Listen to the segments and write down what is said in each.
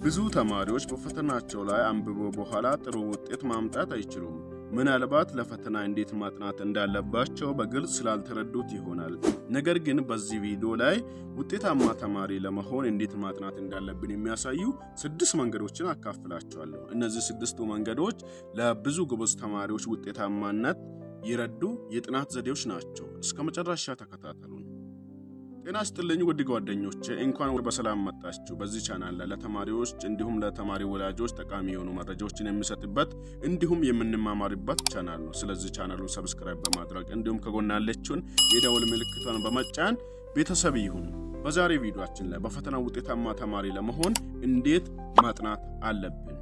ብዙ ተማሪዎች በፈተናቸው ላይ አንብበው በኋላ ጥሩ ውጤት ማምጣት አይችሉም። ምናልባት ለፈተና እንዴት ማጥናት እንዳለባቸው በግልጽ ስላልተረዱት ይሆናል። ነገር ግን በዚህ ቪዲዮ ላይ ውጤታማ ተማሪ ለመሆን እንዴት ማጥናት እንዳለብን የሚያሳዩ 6 መንገዶችን አካፍላችኋለሁ። እነዚህ 6ቱ መንገዶች ለብዙ ጎበዝ ተማሪዎች ውጤታማነት ይረዱ የጥናት ዘዴዎች ናቸው። እስከ መጨረሻ ተከታተሉ። ጤና ይስጥልኝ ውድ ጓደኞቼ፣ እንኳን በሰላም መጣችሁ። በዚህ ቻናል ላይ ለተማሪዎች እንዲሁም ለተማሪ ወላጆች ጠቃሚ የሆኑ መረጃዎችን የሚሰጥበት እንዲሁም የምንማማርበት ቻናል ነው። ስለዚህ ቻናሉን ሰብስክራይብ በማድረግ እንዲሁም ከጎን ያለችውን የደወል ምልክቷን በመጫን ቤተሰብ ይሁኑ። በዛሬ ቪዲዮአችን ላይ በፈተና ውጤታማ ተማሪ ለመሆን እንዴት ማጥናት አለብን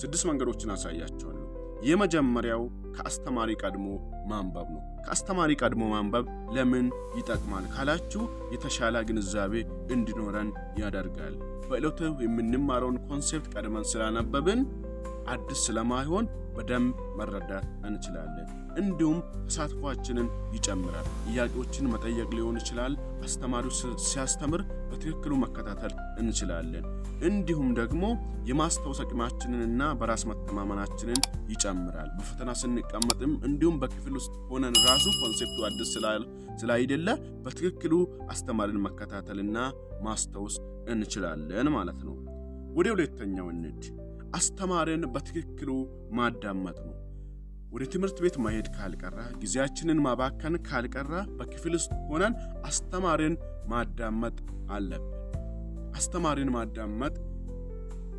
6 መንገዶችን አሳያችኋለሁ። የመጀመሪያው ከአስተማሪ ቀድሞ ማንበብ ነው። ከአስተማሪ ቀድሞ ማንበብ ለምን ይጠቅማል ካላችሁ የተሻለ ግንዛቤ እንዲኖረን ያደርጋል። በዕለቱ የምንማረውን ኮንሴፕት ቀድመን ስላነበብን አዲስ ስለማይሆን በደንብ መረዳት እንችላለን። እንዲሁም ተሳትፏችንን ይጨምራል። ጥያቄዎችን መጠየቅ ሊሆን ይችላል። አስተማሪው ሲያስተምር በትክክሉ መከታተል እንችላለን። እንዲሁም ደግሞ የማስታወስ አቅማችንንና በራስ መተማመናችንን ይጨምራል። በፈተና ስንቀመጥም እንዲሁም በክፍል ውስጥ ሆነን ራሱ ኮንሴፕቱ አዲስ ስላይደለ በትክክሉ አስተማሪን መከታተልና ማስታወስ እንችላለን ማለት ነው። ወደ ሁለተኛው እንሂድ። አስተማሪን በትክክሉ ማዳመጥ ነው። ወደ ትምህርት ቤት መሄድ ካልቀራ፣ ጊዜያችንን ማባከን ካልቀራ በክፍል ውስጥ ሆነን አስተማሪን ማዳመጥ አለብን። አስተማሪን ማዳመጥ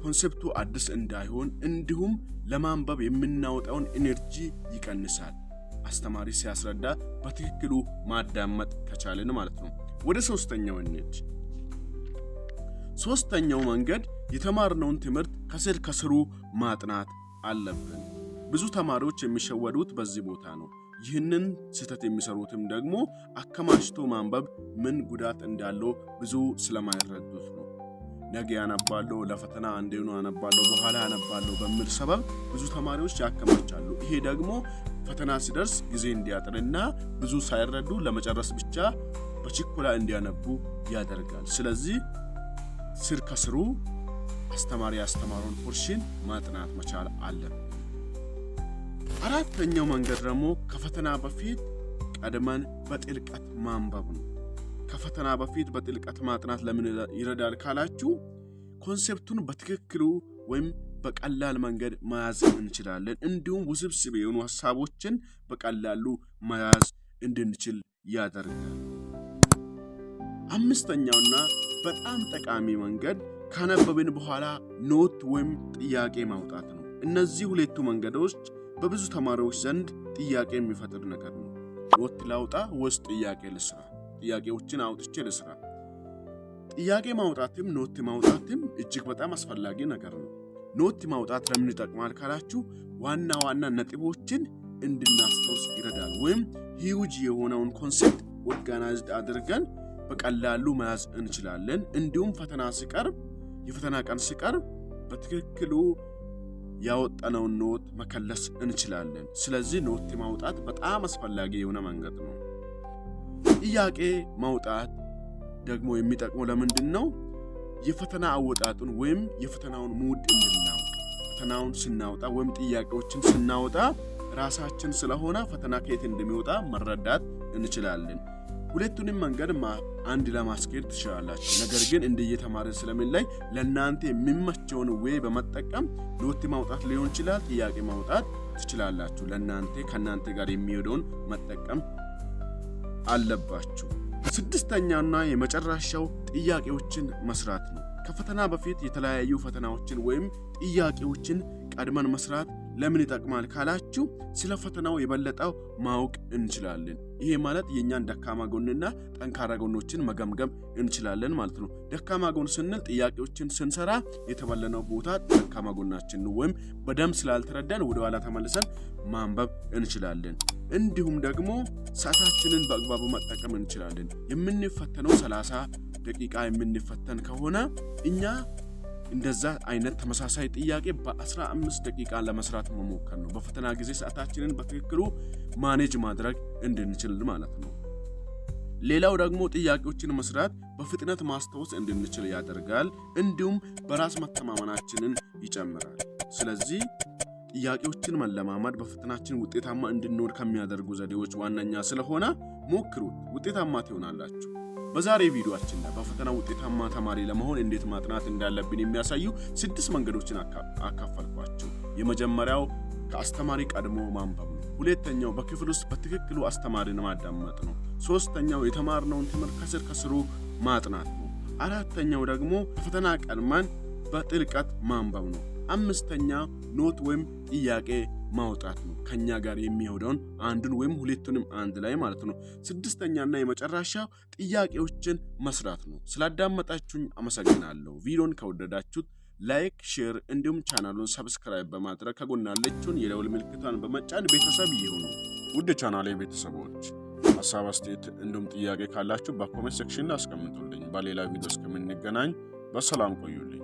ኮንሴፕቱ አዲስ እንዳይሆን እንዲሁም ለማንበብ የምናወጣውን ኢነርጂ ይቀንሳል። አስተማሪ ሲያስረዳ በትክክሉ ማዳመጥ ከቻልን ማለት ነው። ወደ ሶስተኛው እንሂድ። ሶስተኛው መንገድ የተማርነውን ትምህርት ከስር ከስሩ ማጥናት አለብን። ብዙ ተማሪዎች የሚሸወዱት በዚህ ቦታ ነው። ይህንን ስህተት የሚሰሩትም ደግሞ አከማችቶ ማንበብ ምን ጉዳት እንዳለው ብዙ ስለማይረዱት ነው። ነገ ያነባለሁ፣ ለፈተና አንዴኑ አነባለሁ፣ በኋላ አነባለሁ በሚል ሰበብ ብዙ ተማሪዎች ያከማቻሉ። ይሄ ደግሞ ፈተና ሲደርስ ጊዜ እንዲያጥርና ብዙ ሳይረዱ ለመጨረስ ብቻ በችኮላ እንዲያነቡ ያደርጋል። ስለዚህ ስር ከስሩ አስተማሪ ያስተማረውን ፖርሽን ማጥናት መቻል አለብን። አራተኛው መንገድ ደግሞ ከፈተና በፊት ቀድመን በጥልቀት ማንበብ ነው። ከፈተና በፊት በጥልቀት ማጥናት ለምን ይረዳል ካላችሁ ኮንሴፕቱን በትክክሉ ወይም በቀላል መንገድ መያዝ እንችላለን። እንዲሁም ውስብስብ የሆኑ ሐሳቦችን በቀላሉ መያዝ እንድንችል ያደርጋል። አምስተኛውና በጣም ጠቃሚ መንገድ ካነበብን በኋላ ኖት ወይም ጥያቄ ማውጣት ነው። እነዚህ ሁለቱ መንገዶች በብዙ ተማሪዎች ዘንድ ጥያቄ የሚፈጥር ነገር ነው። ኖት ላውጣ ወይስ ጥያቄ ልስራ? ጥያቄዎችን አውጥቼ ልስራ? ጥያቄ ማውጣትም ኖት ማውጣትም እጅግ በጣም አስፈላጊ ነገር ነው። ኖት ማውጣት ለምን ይጠቅማል ካላችሁ ዋና ዋና ነጥቦችን እንድናስታውስ ይረዳል። ወይም ሂውጅ የሆነውን ኮንሴፕት ኦርጋናይዝድ አድርገን በቀላሉ መያዝ እንችላለን። እንዲሁም ፈተና ሲቀርብ የፈተና ቀን ሲቀርብ በትክክሉ ያወጣነውን ኖት መከለስ እንችላለን። ስለዚህ ኖት ማውጣት በጣም አስፈላጊ የሆነ መንገድ ነው። ጥያቄ ማውጣት ደግሞ የሚጠቅመው ለምንድን ነው? የፈተና አወጣጡን ወይም የፈተናውን ሙድ እንድናውቅ። ፈተናውን ስናወጣ ወይም ጥያቄዎችን ስናወጣ ራሳችን ስለሆነ ፈተና ከየት እንደሚወጣ መረዳት እንችላለን። ሁለቱንም መንገድ አንድ ለማስኬድ ትችላላችሁ። ነገር ግን እንደየተማሪን ስለሚለይ ለእናንተ የሚመቸውን ወይ በመጠቀም ኖት ማውጣት ሊሆን ይችላል፣ ጥያቄ ማውጣት ትችላላችሁ። ለእናንተ ከእናንተ ጋር የሚሄደውን መጠቀም አለባችሁ። ስድስተኛውና የመጨረሻው ጥያቄዎችን መስራት ነው። ከፈተና በፊት የተለያዩ ፈተናዎችን ወይም ጥያቄዎችን ቀድመን መስራት ለምን ይጠቅማል ካላችሁ ስለ ፈተናው የበለጠው ማወቅ እንችላለን። ይሄ ማለት የኛን ደካማ ጎንና ጠንካራ ጎኖችን መገምገም እንችላለን ማለት ነው። ደካማ ጎን ስንል ጥያቄዎችን ስንሰራ የተበለነው ቦታ ደካማ ጎናችን ነው፣ ወይም በደንብ ስላልተረዳን ወደ ኋላ ተመልሰን ማንበብ እንችላለን። እንዲሁም ደግሞ ሰዓታችንን በአግባቡ መጠቀም እንችላለን። የምንፈተነው 30 ደቂቃ የምንፈተን ከሆነ እኛ እንደዛ አይነት ተመሳሳይ ጥያቄ በ15 ደቂቃ ለመስራት መሞከር ነው። በፈተና ጊዜ ሰዓታችንን በትክክሉ ማኔጅ ማድረግ እንድንችል ማለት ነው። ሌላው ደግሞ ጥያቄዎችን መስራት በፍጥነት ማስታወስ እንድንችል ያደርጋል። እንዲሁም በራስ መተማመናችንን ይጨምራል። ስለዚህ ጥያቄዎችን መለማመድ በፈተናችን ውጤታማ እንድንሆን ከሚያደርጉ ዘዴዎች ዋነኛ ስለሆነ ሞክሩት፣ ውጤታማ ትሆናላችሁ። በዛሬ ቪዲዮአችን ላይ በፈተና ውጤታማ ተማሪ ለመሆን እንዴት ማጥናት እንዳለብን የሚያሳዩ 6 መንገዶችን አካፈልኳችሁ። የመጀመሪያው ከአስተማሪ ቀድሞ ማንበብ ነው። ሁለተኛው በክፍል ውስጥ በትክክሉ አስተማሪን ማዳመጥ ነው። ሶስተኛው የተማርነውን ትምህርት ከስር ከስሩ ማጥናት ነው። አራተኛው ደግሞ ከፈተና ቀድመን በጥልቀት ማንበብ ነው። አምስተኛ ኖት ወይም ጥያቄ ማውጣት ነው፣ ከኛ ጋር የሚሄደውን አንዱን ወይም ሁለቱንም አንድ ላይ ማለት ነው። ስድስተኛና የመጨረሻው ጥያቄዎችን መስራት ነው። ስላዳመጣችሁኝ አመሰግናለሁ። ቪዲዮን ከወደዳችሁት ላይክ፣ ሼር እንዲሁም ቻናሉን ሰብስክራይብ በማድረግ ከጎን ያለችውን የደወል ምልክቷን በመጫን ቤተሰብ ይሁኑ። ውድ ቻናሌ ቤተሰቦች ሀሳብ፣ አስተያየት እንዲሁም ጥያቄ ካላችሁ በኮሜንት ሴክሽን ላይ አስቀምጡልኝ። በሌላ ቪዲዮ እስከምንገናኝ በሰላም ቆዩልኝ።